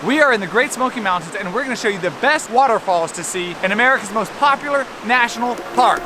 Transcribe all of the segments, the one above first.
We are in the Great Smoky Mountains and we're going to show you the best waterfalls to see in America's most popular national park.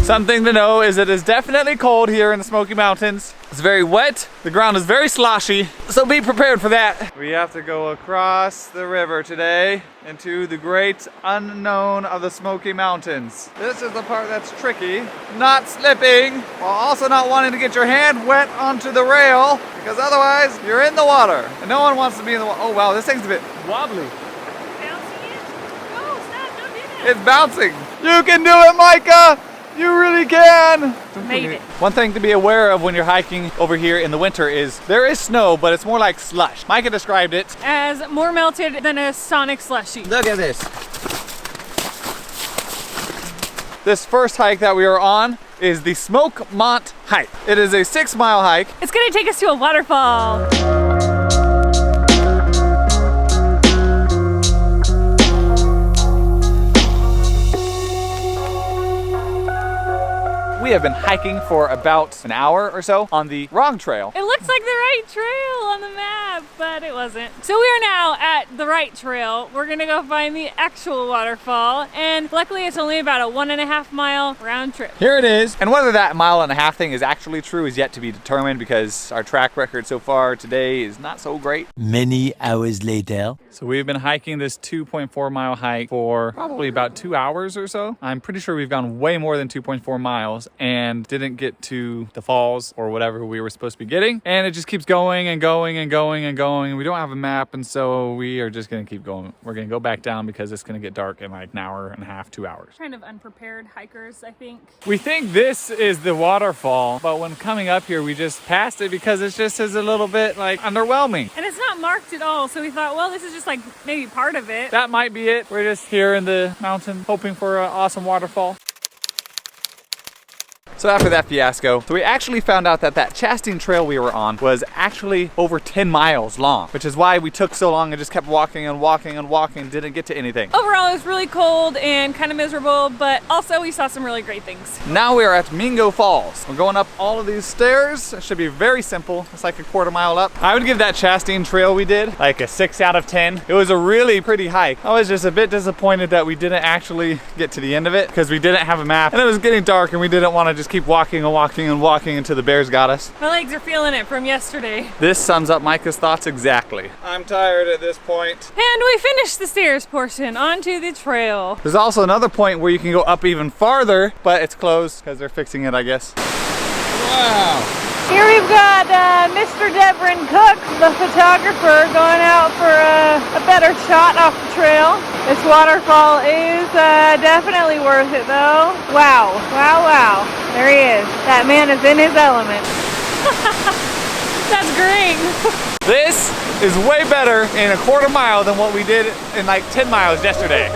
Something to know is it is definitely cold here in the Smoky Mountains. It's very wet, the ground is very sloshy, so be prepared for that. We have to go across the river today into the great unknown of the Smoky Mountains. This is the part that's tricky, not slipping, while also not wanting to get your hand wet onto the rail, because otherwise you're in the water. And no one wants to be in the water. Oh wow, this thing's a bit wobbly. Bouncing it? No, stop, don't do that. It's bouncing. You can do it, Micah! You really can! Made it. One thing to be aware of when you're hiking over here in the winter is there is snow, but it's more like slush. Micah described it as more melted than a Sonic slushie. Look at this. This first hike that we are on is the Smokemont hike. It is a 6-mile hike. It's gonna take us to a waterfall. We have been hiking for about an hour or so on the wrong trail. It looks like the right trail on the map, but it wasn't. So we are now at the right trail. We're gonna go find the actual waterfall, and luckily it's only about a 1.5 mile round trip. Here it is. And whether that 1.5 mile thing is actually true is yet to be determined because our track record so far today is not so great. Many hours later. So we've been hiking this 2.4 mile hike for probably about 2 hours or so. I'm pretty sure we've gone way more than 2.4 miles and didn't get to the falls or whatever we were supposed to be getting. And it just keeps going and going and going and going. We don't have a map, and so we are just gonna keep going. We're gonna go back down because it's gonna get dark in like an hour and a half, 2 hours. Kind of unprepared hikers, I think. We think this is the waterfall, but when coming up here, we just passed it because it just is a little bit like underwhelming. And it's not marked at all, so we thought, well, this is just like maybe part of it. That might be it. We're just here in the mountain hoping for an awesome waterfall. So after that fiasco, we actually found out that that Chastain trail we were on was actually over 10 miles long, which is why we took so long and just kept walking and walking and walking and didn't get to anything. Overall, it was really cold and kind of miserable, but also we saw some really great things. Now we are at Mingo Falls. We're going up all of these stairs. It should be very simple. It's like a 1/4 mile up. I would give that Chastain trail we did like a 6 out of 10. It was a really pretty hike. I was just a bit disappointed that we didn't actually get to the end of it because we didn't have a map and it was getting dark and we didn't want to just keep walking and walking and walking until the bears got us. My legs are feeling it from yesterday. This sums up Micah's thoughts exactly. I'm tired at this point. And we finished the stairs portion onto the trail. There's also another point where you can go up even farther, but it's closed because they're fixing it, I guess. Wow. Here we've got Mr. Debrin Cook, the photographer, going out for a better shot off the trail. This waterfall is definitely worth it though. Wow, wow, wow. There he is. That man is in his element. That's great. This is way better in a 1/4 mile than what we did in like 10 miles yesterday.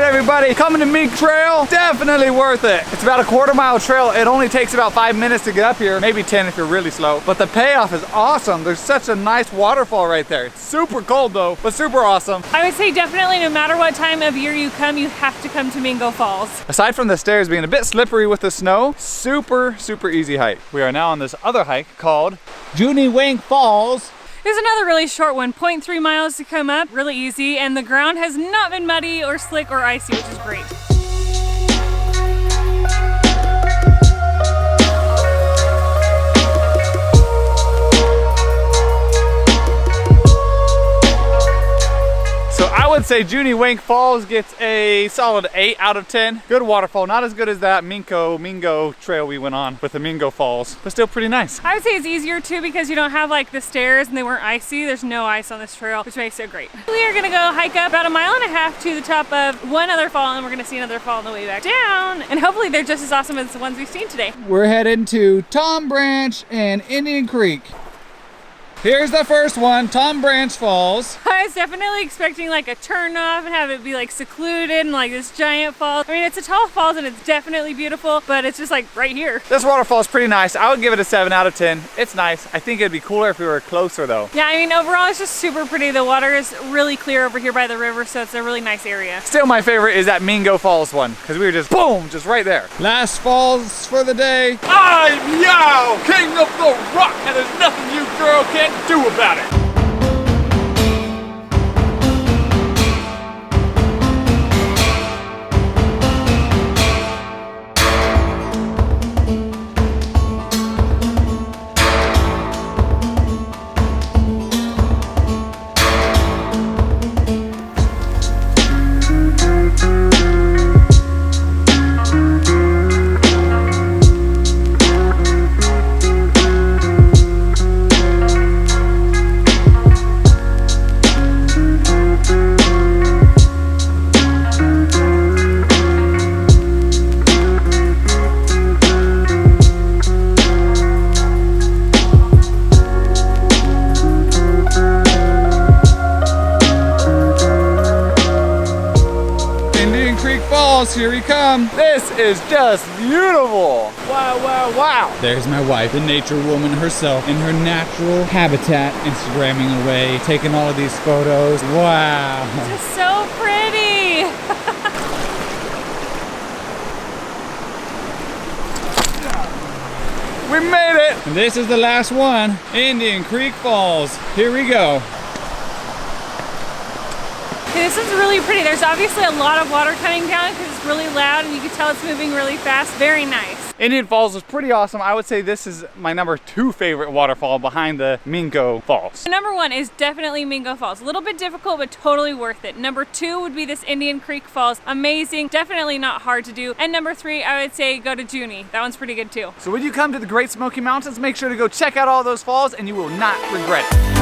Everybody, coming to Meek Trail, definitely worth it. It's about a 1/4 mile trail. It only takes about 5 minutes to get up here, maybe 10 if you're really slow. But the payoff is awesome. There's such a nice waterfall right there. It's super cold though, but super awesome. I would say definitely no matter what time of year you come, you have to come to Mingo Falls. Aside from the stairs being a bit slippery with the snow, super easy hike. We are now on this other hike called Judy Wang Falls. There's another really short one, 0.3 miles to come up, really easy, and the ground has not been muddy or slick or icy, which is great. So I would say Judy Wang Falls gets a solid 8 out of 10. Good waterfall, not as good as that Mingo trail we went on with the Mingo Falls, but still pretty nice. I would say it's easier too because you don't have like the stairs and they weren't icy. There's no ice on this trail, which makes it great. We are gonna go hike up about 1.5 miles to the top of one other fall, and we're gonna see another fall on the way back down. And hopefully they're just as awesome as the ones we've seen today. We're heading to Tom Branch and Indian Creek. Here's the first one, Tom Branch Falls. I was definitely expecting like a turn off and have it be like secluded and like this giant fall. I mean, it's a tall falls and it's definitely beautiful, but it's just like right here. This waterfall is pretty nice. I would give it a 7 out of 10. It's nice. I think it'd be cooler if we were closer though. Yeah, I mean, overall it's just super pretty. The water is really clear over here by the river, so it's a really nice area. Still my favorite is that Mingo Falls one, because we were just boom, just right there. Last falls for the day. I'm Yao, king of the rock, and there's nothing you girl can't do about it. Here we come. This is just beautiful. Wow, wow, wow. There's my wife, the nature woman herself, in her natural habitat, Instagramming away, taking all of these photos. Wow. It's just so pretty. We made it. And this is the last one, Indian Creek Falls. Here we go. This is really pretty. There's obviously a lot of water coming down because it's really loud and you can tell it's moving really fast. Very nice. Indian Falls was pretty awesome. I would say this is my number 2 favorite waterfall behind the Mingo Falls. Number 1 is definitely Mingo Falls. A little bit difficult, but totally worth it. Number 2 would be this Indian Creek Falls. Amazing. Definitely not hard to do. And number 3, I would say go to Judy. That one's pretty good too. So when you come to the Great Smoky Mountains, make sure to go check out all those falls and you will not regret it.